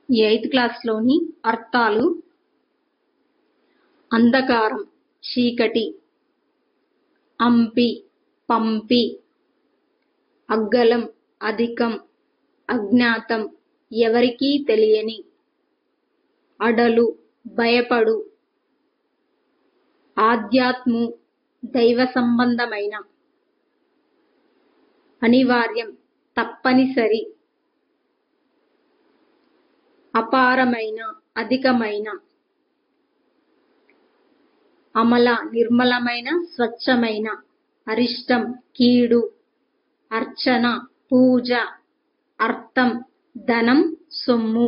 Eighth క్లాస్లోని అర్థాలు: అంధకారం, చీకటి. అంపి, పంపి. అగ్గలం, అధికం, అజ్ఞాతం, ఎవరికీ తెలియని. అడలు, భయపడు. ఆధ్యాత్ము, దైవ సంబంధమైన. అనివార్యం, తప్పనిసరి. అపారమైన, అధికమైన. అమల, నిర్మలమైన, స్వచ్ఛమైన. అరిష్టం, కీడు. అర్చన, పూజ. అర్థం, ధనం, సొమ్ము.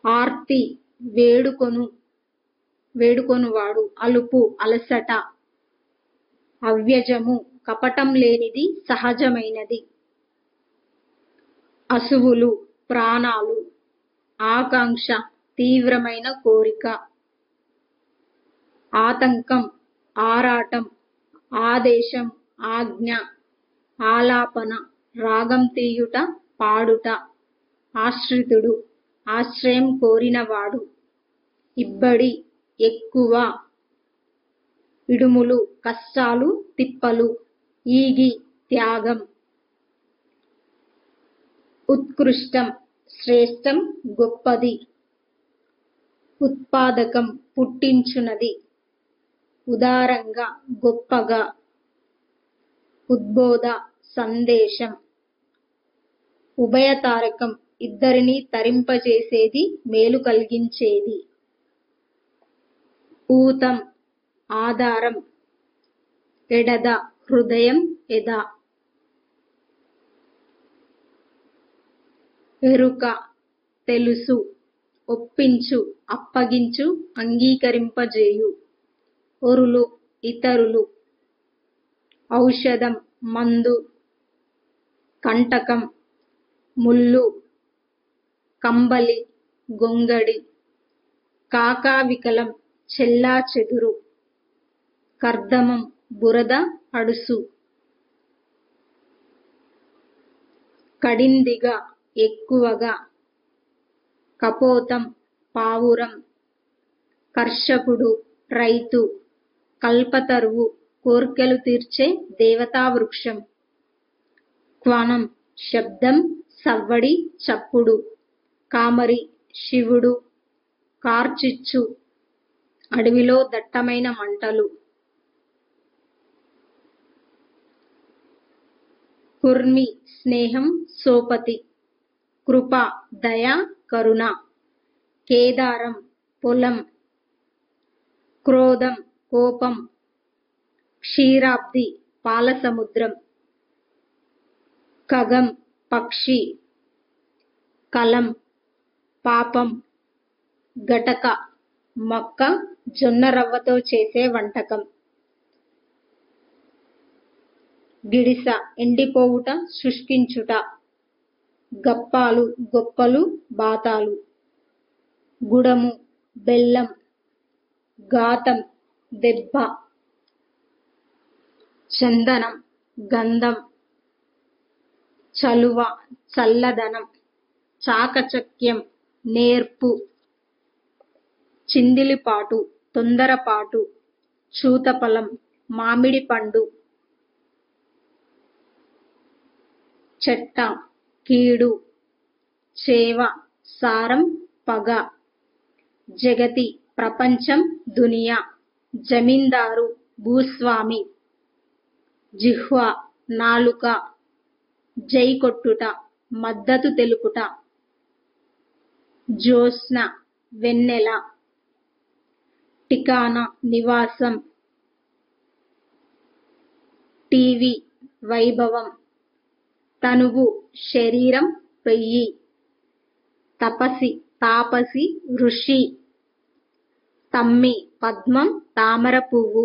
ఆర్తి, వేడుకొనువాడు. అలుపు, అలసట. అవ్యజము, కపటం లేనిది, సహజమైనది. అసువులు, ప్రాణాలు. ఆకాంక్ష, తీవ్రమైన కోరిక. ఆతంకం, ఆరాటం. ఆదేశం, ఆజ్ఞ. ఆలాపన, రాగం తీయుట, పాడుట. ఆశ్రితుడు, ఆశ్రయం కోరినవాడు. ఇబ్బడి, ఎక్కువ. ఇడుములు, కష్టాలు, తిప్పలు. ఈగి, త్యాగం. ఉత్కృష్టం, శ్రేష్టం, గొప్పది. ఉత్పాదకం, పుట్టించునది. ఉదారంగా, గొప్పగా. ఉద్బోధ, సందేశం. ఉభయతారకం, ఇద్దరినీ తరింపజేసేది, మేలు కలిగించేది. ఊతం, ఆధారం. ఎడద, హృదయం, ఎద. ఎరుక, తెలుసు. ఒప్పించు, అప్పగించు, అంగీకరింపజేయు. ఒరులు, ఇతరులు. ఔషధం, మందు. కంటకం, ముల్లు. కంబలి, గొంగడి. కాకావికలం, చెల్లాచెదురు. కర్దమం, బురద, అడుసు. కడిందిగా, ఎక్కువగా. కపోతం, పావురం. కర్షకుడు, రైతు. కల్పతరువు, కోర్కెలు తీర్చే దేవతా వృక్షం. క్వణం, శబ్దం, సవ్వడి, చప్పుడు. కామరి, శివుడు. కార్చిచ్చు, అడవిలో దట్టమైన మంటలు. కుర్మి, స్నేహం, సోపతి. కృప, దయ, కరుణ. కేదారం, పొలం. క్రోధం, కోపం. క్షీరాబ్ది, పాలసముద్రం. ఖగం, పక్షి. కలం, పాపం. గటక, మొక్క, జొన్న రవ్వతో చేసే వంటకం. గిడిస, ఎండిపోవుట, శుష్కించుట. గప్పాలు, గొప్పలు, బాతాలు. గుడము, బెల్లం. ఘాతం, దెబ్బ. చందనం, గంధం. చలువ, చల్లదనం. చాకచక్యం, నేర్పు. చిందిలిపాటు, తొందరపాటు. చూతఫలం, మామిడి పండు. చెట్ట, కీడు. చేవ, సారం, పగ. జగతి, ప్రపంచం, దునియా. జమీందారు, భూస్వామి. జిహ్వ, నాలుక. జై కొట్టుట, మద్దతు తెలుపుట. జ్యోత్స్న, వెన్నెల. ఠికానా, నివాసం. టీవీ, వైభవం. తనువు, శరీరం, పెయ్యి. తపసి, తాపసి, ఋషి. తమ్మి, పద్మం, తామర పువ్వు.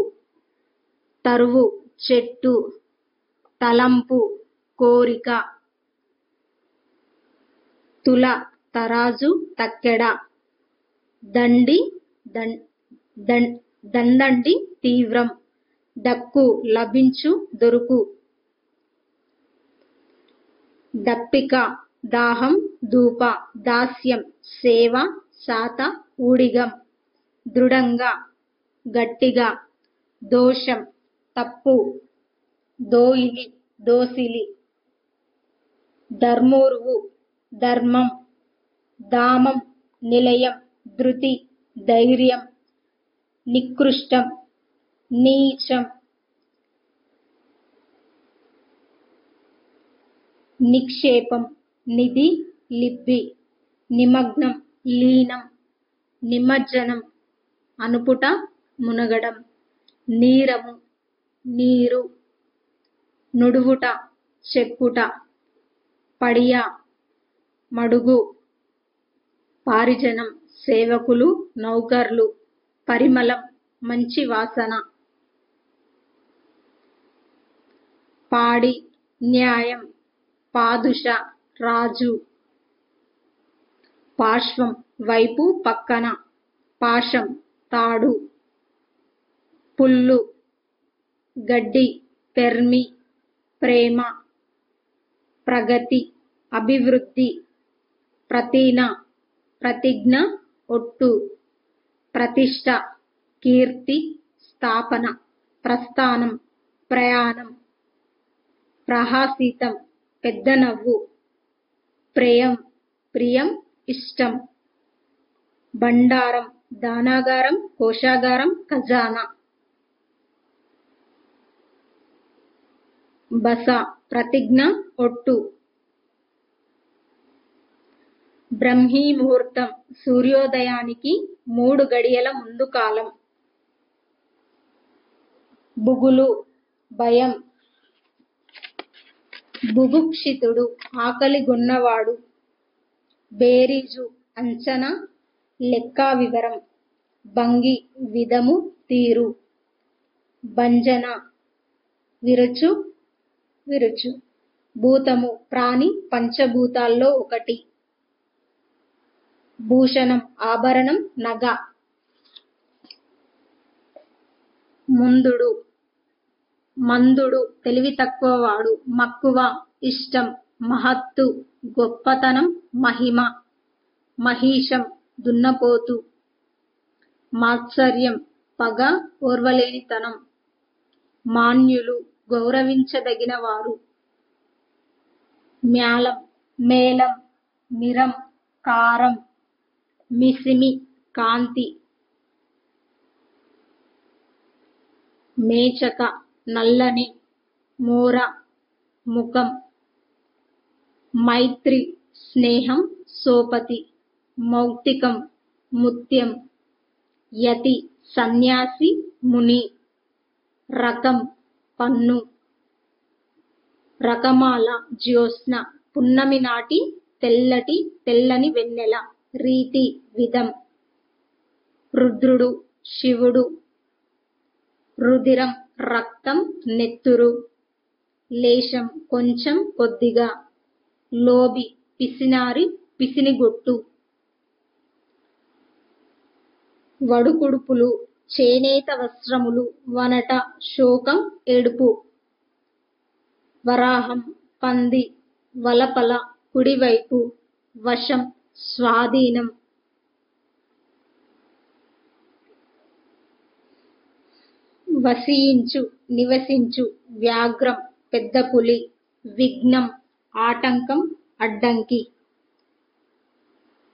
తరువు, చెట్టు. తలంపు, కోరిక. తుల, తరాజు, తక్కెడ. దండి, దండండి, తీవ్రం. దక్కు, లభించు, దొరుకు. దప్పిక, దాహం ధూప, దాస్యం సేవ, శాత ఊడిగం, దృఢంగా గట్టిగా, దోషం తప్పు, దోయిలి దోసిలి, ధర్మోరువు ధర్మం, ధామం నిలయం, ధృతి ధైర్యం, నికృష్టం నీచం, నిక్షేపం నిధి లిబ్బి, నిమగ్నం లీనం, నిమజ్జనం అనుపుట మునగడం, నీరము నీరు, నుడువుట చెప్పుట, పడియ మడుగు, పారిజనం సేవకులు నౌకర్లు, పరిమళం మంచి వాసన, పాడి న్యాయం, పాదుష రాజు, పార్శ్వం వైపు పక్కన, పాశం తాడు, పుల్లు గడ్డి, పెర్మి ప్రేమ, ప్రగతి అభివృద్ధి, ప్రతిన ప్రతిజ్ఞ ఒట్టు, ప్రతిష్ఠ కీర్తి స్థాపన, ప్రస్థానం ప్రయాణం, ప్రహాసితం పెద్ద నవ్వు, ప్రేయం ప్రియం ఇష్టం, బండారం దానాగారం కోశాగారం ఖజానా, బస ప్రతిజ్ఞ ఒట్టు, బ్రహ్మీ ముహూర్తం సూర్యోదయానికి 3 గడియల ముందు కాలం, బుగులు భయం, బుభుక్షితుడు ఆకలిగొన్నవాడు, బేరీజు అంచనా లెక్కా వివరం, భంగి విధము తీరు, భంజన విరుచు విరుచు, భూతము ప్రాణి పంచభూతాల్లో ఒకటి, భూషణం ఆభరణం నగ, ముందుడు మందుడు తెలివి తక్కువవాడు, మక్కువ ఇష్టం, మహత్తు గొప్పతనం మహిమ, మహిషం దున్నపోతు, మాత్సర్యం పగ ఓర్వలేనితనం, మాన్యులు గౌరవించదగిన వారు, మ్యాలం మేళం మిరం కారం, మిసిమి కాంతి, మేచక నల్లని, మోర ముఖం, మైత్రి స్నేహం సోపతి, మౌక్తికం ముత్యం, యతి సన్యాసి ముని, రకం పన్ను, రకమాల జ్యోత్స్న పున్నమి నాటి తెల్లని వెన్నెల, రీతి విధం, రుద్రుడు శివుడు, రుధిరం రక్తం నెత్తురు, లేశం కొంచెం కొద్దిగా, లోబి పిసినారి పిసినిగొట్టు, వడుకుడుపులు చేనేత వస్త్రములు, వనట శోకం ఏడుపు, వరాహం పంది, వలపల కుడివైపు, వశం స్వాధీనం, వసించు నివసించు, వ్యాఘ్రం పెద్ద పులి, విఘ్నం ఆటంకం అడ్డంకి,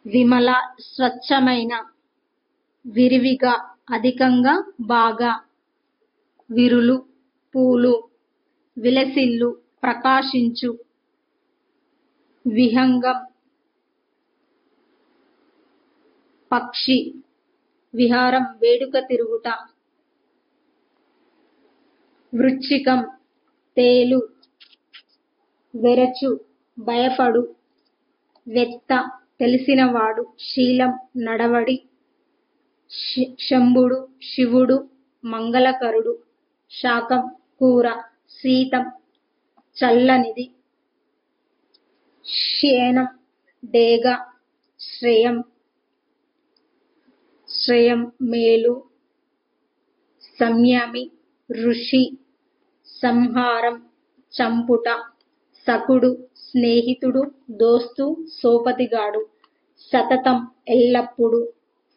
విమల స్వచ్ఛమైన, విరివిగా అధికంగా బాగా, విరులు పూలు, విలసిల్లు ప్రకాశించు, విహంగం పక్షి, విహారం వేడుక తిరుగుట, వృశ్చికం తేలు, వెరచు భయపడు, వెత్త తెలిసినవాడు, శీలం నడవడి, శంభుడు శివుడు మంగళకరుడు, శాకం కూర, శీతం చల్లనిది, శయనం డేగ, శ్రేయం మేలు, సంయమి ఋషి, సంహారం చంపుట, సకుడు స్నేహితుడు దోస్తు సోపతిగాడు. సతతం ఎల్లప్పుడు.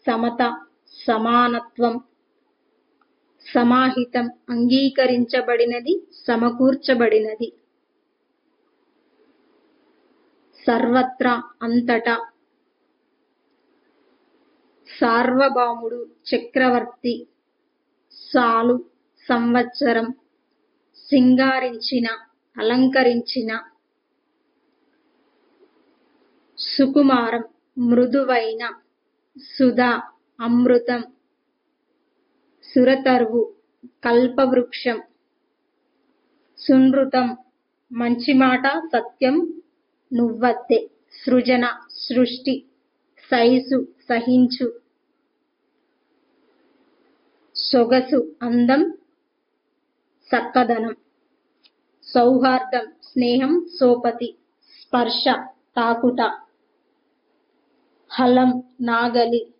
సమత సమానత్వం. సమాహితం అంగీకరించబడినది సమకూర్చబడినది. సర్వత్రా అంతటా. సార్వభౌముడు చక్రవర్తి. సాలు సంవత్సరం. సింగారించిన అలంకరించిన. సుకుమారం మృదువైన. సుధా అమృతం. సురతరువు కల్పవృక్షం. సునృతం మంచి మాట సత్యం నువ్వద్దే. సృజన సృష్టి. సైసు సహించు. సొగసు అందం చక్కదనం. సౌహార్దం స్నేహం సోపతి. స్పర్శ తాకుట. హలం నాగలి.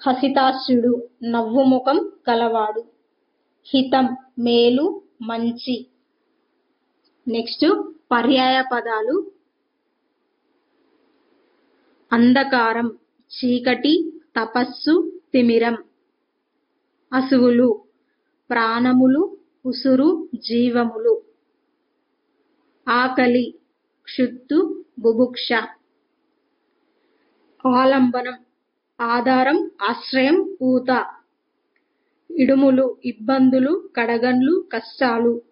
హసితాస్యుడు నవ్వుముఖం కలవాడు. హితం మేలు మంచి. నెక్స్ట్ పర్యాయ పదాలు. అంధకారం చీకటి తపస్సు తిమిరం. అసువులు ప్రాణములు ఉసురు జీవములు. ఆకలి క్షుత్తు బుభుక్ష. ఆలంబనం ఆధారం ఆశ్రయం ఊత. ఇడుములు ఇబ్బందులు కడగండ్లు కష్టాలు.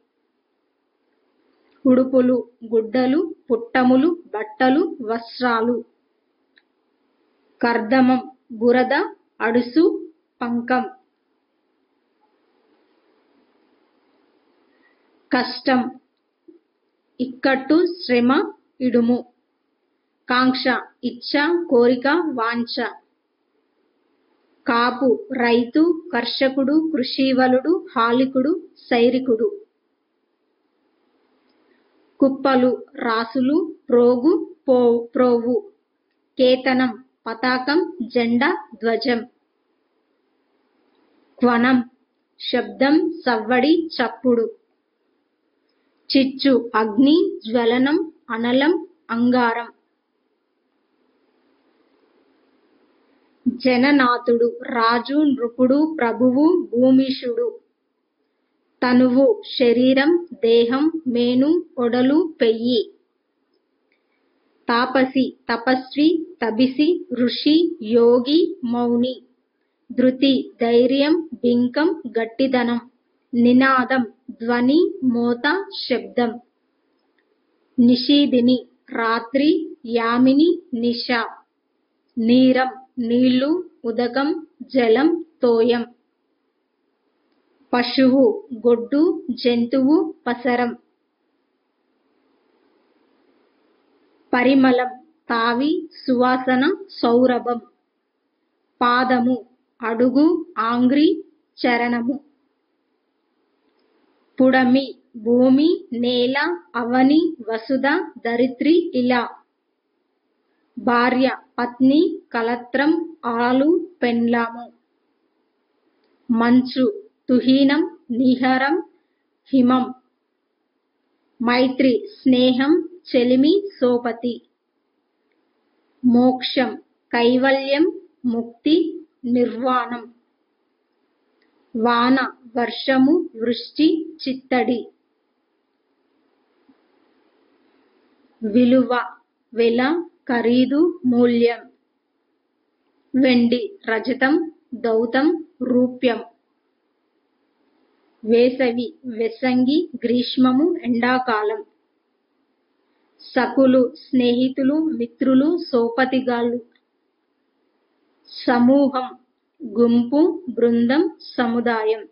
ఉడుపులు గుడ్డలు పుట్టములు బట్టలు వస్త్రాలు. కర్దమం బురద అడుసు పంకం. కష్టం ఇక్కట్టు శ్రమ ఇడుము. కాంక్ష ఇచ్ఛ కోరిక వాంఛ. కాపు రైతు కర్షకుడు కృషీవలుడు హాలికుడు సైరికుడు. కుప్పలు రాసులు ప్రోగు ప్రోవు. కేతనం పతాకం జెండా ధ్వజం. క్వనం శబ్దం సవ్వడి చప్పుడు. చిచ్చు అగ్ని జ్వలనం అనలం అంగారం. జననాథుడు రాజు నృపుడు ప్రభువు భూమిషుడు. తనువు శరీరం దేహం మేను ఒడలు పెయ్యి. తాపసి తపస్వి తబిసి ఋషి యోగి మౌని. ధృతి ధైర్యం బింకం గట్టిదనం. నినాదం ధ్వని మోత శబ్దం. నిషీదిని రాత్రి యామిని నిశ. నీరం నీళ్లు ఉదకం జలం తోయం. పశువు గొడ్డు జంతువు పసరం. పరిమళం తావి సువాసన సౌరభం. పాదము అడుగు ఆంగ్రి చరణము. పుడమి భూమి నేల అవని వసుధ ధరిత్రి ఇలా. భార్య పత్ని కలత్రం ఆలు పెండ్లాము. మంచు తుహీనం నిహరం హిమం. మైత్రి స్నేహం చెలిమి సోపతి. మోక్షం కైవల్యం ముక్తి నిర్వాణం. వాన వర్షము వృష్టి చిత్తడి. విలువ వెల ఖరీదు మూల్యం. వెండి రజతం దౌతం రూప్యం. వేసవి వెసంగి గ్రీష్మము ఎండాకాలం. సకులు స్నేహితులు మిత్రులు సోపతిగాళ్ళు. సమూహం గుంపు బృందం సముదాయం.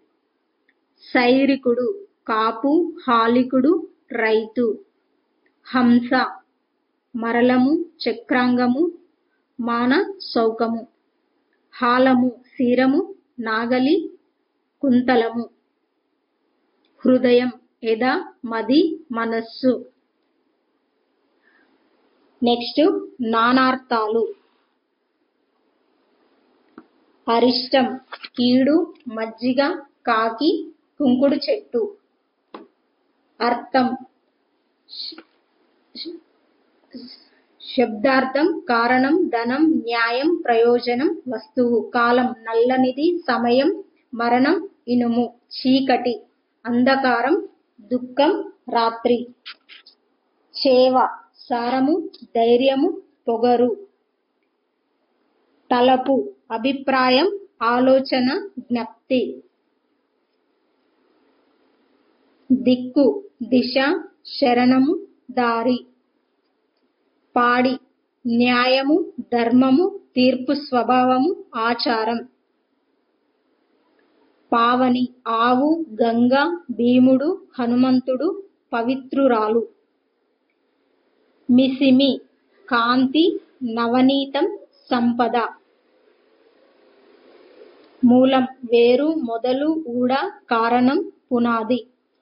సైరికుడు కాపు హాలికుడు రైతు. హంస మరలము చక్రాంగము మాన శౌకము. హాలము శిరము నాగలి కుంతలము. హృదయం ఎద మది మనస్సు. నెక్స్ట్ నానార్థాలు. అరిష్టం కీడు మజ్జిగ కాకి కుంకుడు చెట్టు. అర్థం శబ్దార్థం కారణం ధనం న్యాయం ప్రయోజనం వస్తువు కాలం నల్లనిది సమయం మరణం ఇనుము చీకటి అంధకారం దుఃఖం రాత్రి చేవ సారము ధైర్యము పొగరు తలపు అభిప్రాయం ఆలోచన జ్ఞప్తి దిక్కు దిశ శరణము దారి పాడి న్యాయము ధర్మము తీర్పు స్వభావము ఆచారం పావని ఆవు గంగ భీముడు హనుమంతుడు పవిత్రురాలు మిసిమి కాంతి నవనీతం సంపద మూలం వేరు మొదలు ఊడ కారణం పునాది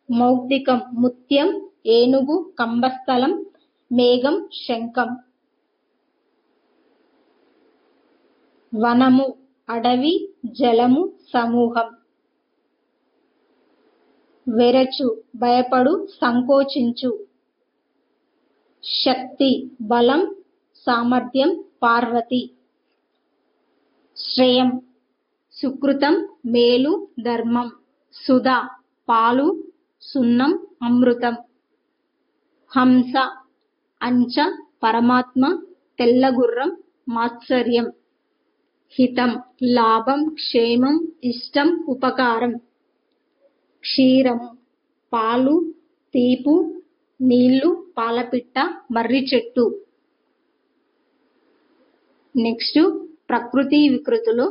మౌక్తికం ముత్యం ఏనుగు కంబస్థలం మేఘం శంఖం వనము అడవి జలము సమూహం వెరచు భయపడు సంకోచించు శక్తి బలం సామర్థ్యం పార్వతి శ్రేయం సుకృతం మేలు ధర్మం సుధా పాలు సున్నం అమృతం హంస అంచ పరమాత్మ తెల్లగుర్రం మాత్సర్యం హితం లాభం క్షేమం ఇష్టం ఉపకారం క్షీరము పాలు తీపు నీళ్లు పాలపిట్ట మర్రి చెట్టు నెక్స్ట్ ప్రకృతి వికృతులు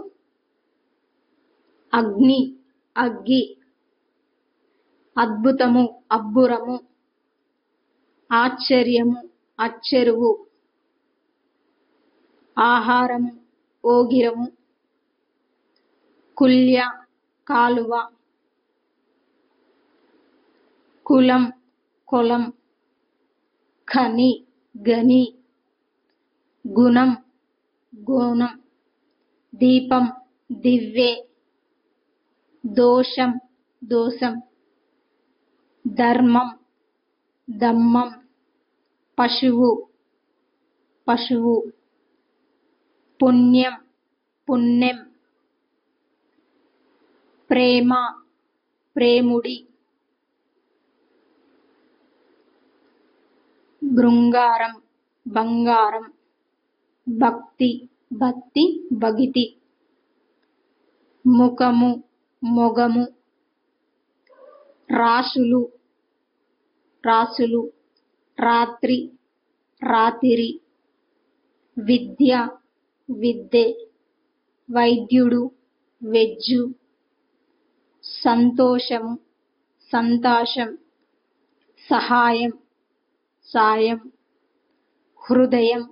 అగ్ని అగ్గి అద్భుతము అబ్బురము ఆశ్చర్యము అచ్చెరువు ఆహారము ఓగిరము కుల్య కాలువ కులం కొలం ఖని గని గుణం గోణం దీపం దివ్వె దోషం దోషం ధర్మం దమ్మం పశువు పశువు పుణ్యం పుణ్యం ప్రేమ ప్రేముడి బృంగారం బంగారం భక్తి భక్తి భగితి ముఖము మొగము రాసులు రాసులు రాత్రి రాతిరి విద్య విద్యె వైద్యుడు వెజ్జు సంతోషము సంతాషం సహాయం సాయం హృదయం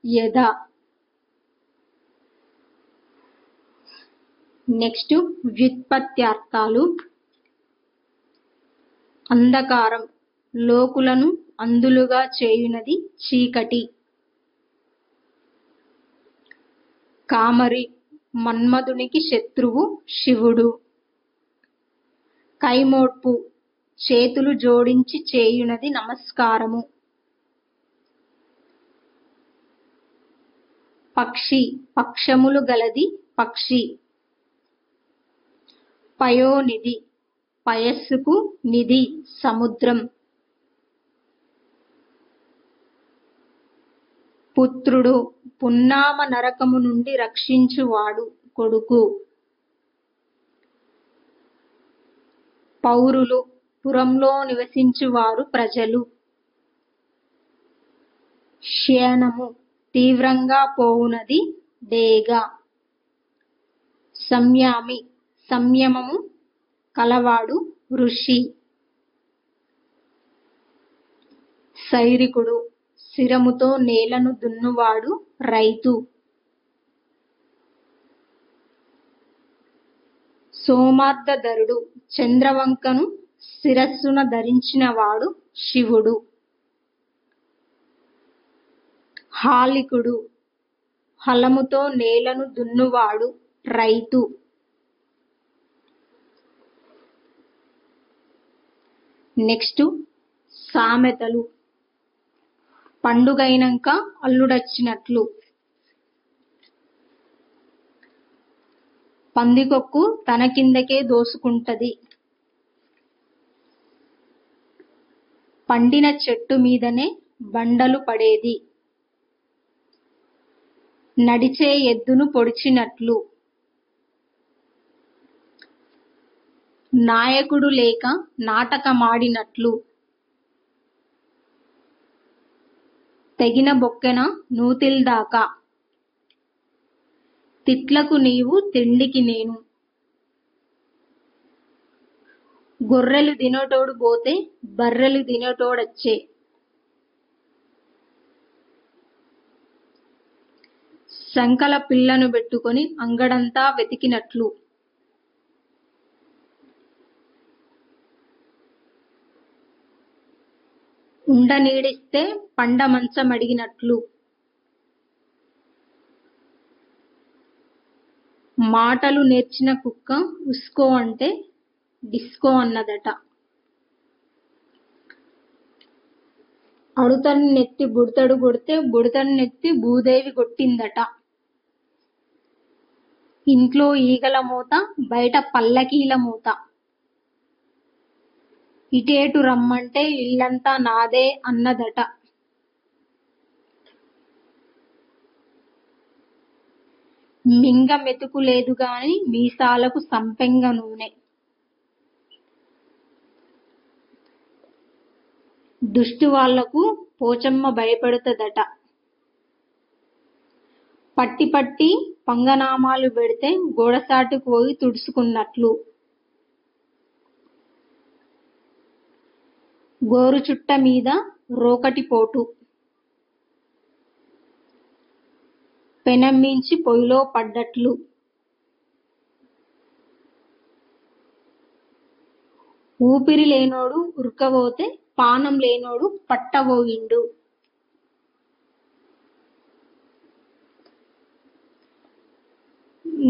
యద నెక్స్ట్ వ్యుత్పత్త్యార్థాలు అంధకారం లోకులను అందులుగా చేయునది చీకటి కామరి మన్మధునికి శత్రువు శివుడు కైమోడ్పు చేతులు జోడించి చేయునది నమస్కారము పక్షి పక్షములు గలది పక్షి పయోనిధి పయస్సుకు నిధి సముద్రం పుత్రుడు పున్నామ నరకము నుండి రక్షించువాడు కొడుకు పౌరులు పురంలో నివసించువారు ప్రజలు శ్యానము తీవ్రంగా పోవునది డేగ సంయామి సంయమము కలవాడు ఋషి సైరికుడు శిరముతో నేలను దున్నువాడు రైతు సోమార్ధధరుడు చంద్రవంకను శిరస్సున ధరించినవాడు శివుడు హాలికుడు హలముతో నేలను దున్నువాడు రైతు నెక్స్ట్ సామెతలు. పండుగైనంక అల్లుడొచ్చినట్లు. పందికొక్కు తన కిందకే దోసుకుంటది. పండిన చెట్టు మీదనే బండలు పడేది. నడిచే ఎద్దును పొడిచినట్లు. నాయకుడు లేక నాటకమాడినట్లు. తెగిన బొక్కెన నూతిల్దాకా. తిట్లకు నీవు తిండికి నేను. గొర్రెలు తినేటోడు పోతే బర్రెలు తినేటోడొచ్చే. సంకల పిల్లను పెట్టుకొని అంగడంతా వెతికినట్లు. ఉండనీడిస్తే పండ మంచమడిగినట్లు. మాటలు నేర్చిన కుక్క ఉస్కో అంటే డిస్కో అన్నదట. అడుతని నెత్తి బుడతడు కొడితే బుడతని నెత్తి భూదేవి కొట్టిందట. ఇంట్లో ఈగల మూత బయట పల్లకీల మూత. ఇటేటు రమ్మంటే ఇల్లంతా నాదే అన్నదట. మింగ మెతుకు లేదు గాని మీసాలకు సంపెంగ నూనె. దుష్టి వాళ్లకు పోచమ్మ భయపెడుతదట. పట్టి పట్టి పంగనామాలు పెడితే గోడసాటుకు పోయి తుడుచుకున్నట్లు. గోరు చుట్ట మీద రోకటి పోటు. పెనం మించి పొయ్యిలో పడ్డట్లు. ఊపిరి లేనోడు ఉరకబోతే పానం లేనోడు పట్టబోయిండు.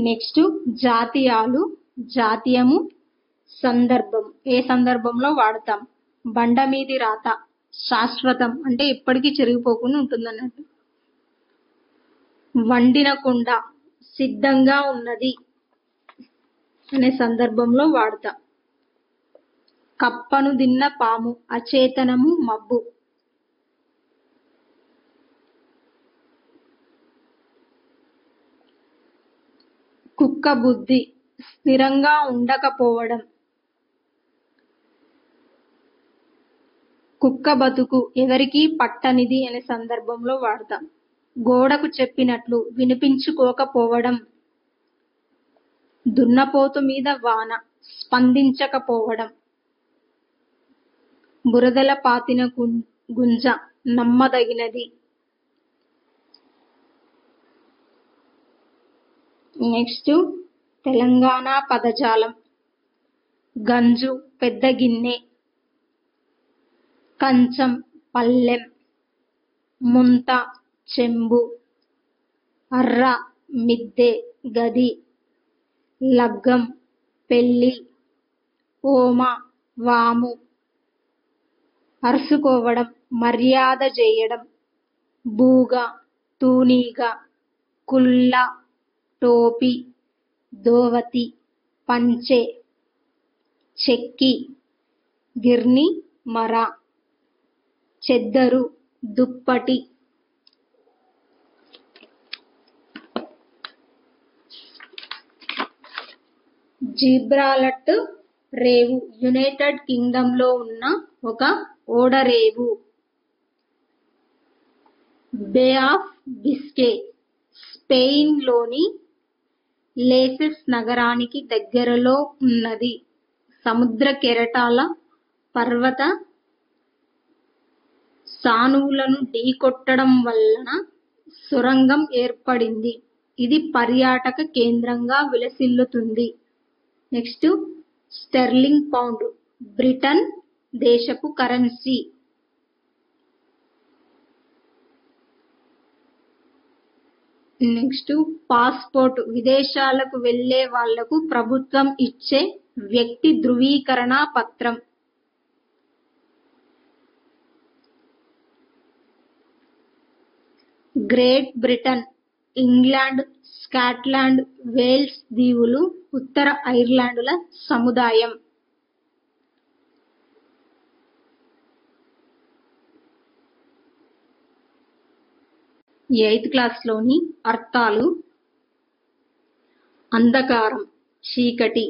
నెక్స్ట్ జాతీయాలు. జాతీయము సందర్భం. ఏ సందర్భంలో వాడతాం? బండ మీది రాత. శాశ్వతం అంటే ఎప్పటికీ చెరిగిపోకుండా ఉంటుందన్నట్టు. వండిన కుండ సిద్ధంగా ఉన్నది అనే సందర్భంలో వాడతాం. కప్పను దిన్న పాము అచేతనము మబ్బు. కుక్క బుద్ధి స్థిరంగా ఉండకపోవడం. కుక్క బతుకు ఎవరికీ పట్టనిది అనే సందర్భంలో వాడతాం. గోడకు చెప్పినట్లు వినిపించుకోకపోవడం. దున్నపోతు మీద వాన స్పందించకపోవడం. బురదల పాతిన గుంజ నమ్మదగినది. నెక్స్ట్ తెలంగాణ పదజాలం. గంజు పెద్ద గిన్నె. కంచం పల్లెం. ముంత చెంబు. అర్ర మిద్దె గది. లగ్గం పెళ్లి. ఓమ వాము. అరుసుకోవడం మర్యాద చేయడం. బూగ తూనీగ. కుల్ల టోపీ. దోవతి పంచె. చెక్కి గిర్ని మర. చెద్దరు దుప్పటి. జిబ్రాల్టర్ రేవు యునైటెడ్ కింగ్డమ్ లో ఉన్న ఒక ఓడరేవు. బే ఆఫ్ బిస్కే స్పెయిన్ లోని లేసెస్ నగరానికి దగ్గరలో ఉన్నది. సముద్ర కెరటాల పర్వత సానువులను ఢీకొట్టడం వలన సొరంగం ఏర్పడింది. ఇది పర్యాటక కేంద్రంగా విలసిల్లుతుంది. నెక్స్ట్ స్టెర్లింగ్ పౌండ్ బ్రిటన్ దేశపు కరెన్సీ. నెక్స్ట్ పాస్పోర్ట్ విదేశాలకు వెళ్లే వాళ్లకు ప్రభుత్వం ఇచ్చే వ్యక్తి ధృవీకరణ పత్రం. Great Britain, England, Scotland, Wales దీవులు ఉత్తర ఐర్లాండుల సముదాయం. 8th క్లాస్లోని అర్థాలు: అంధకారం, చీకటి,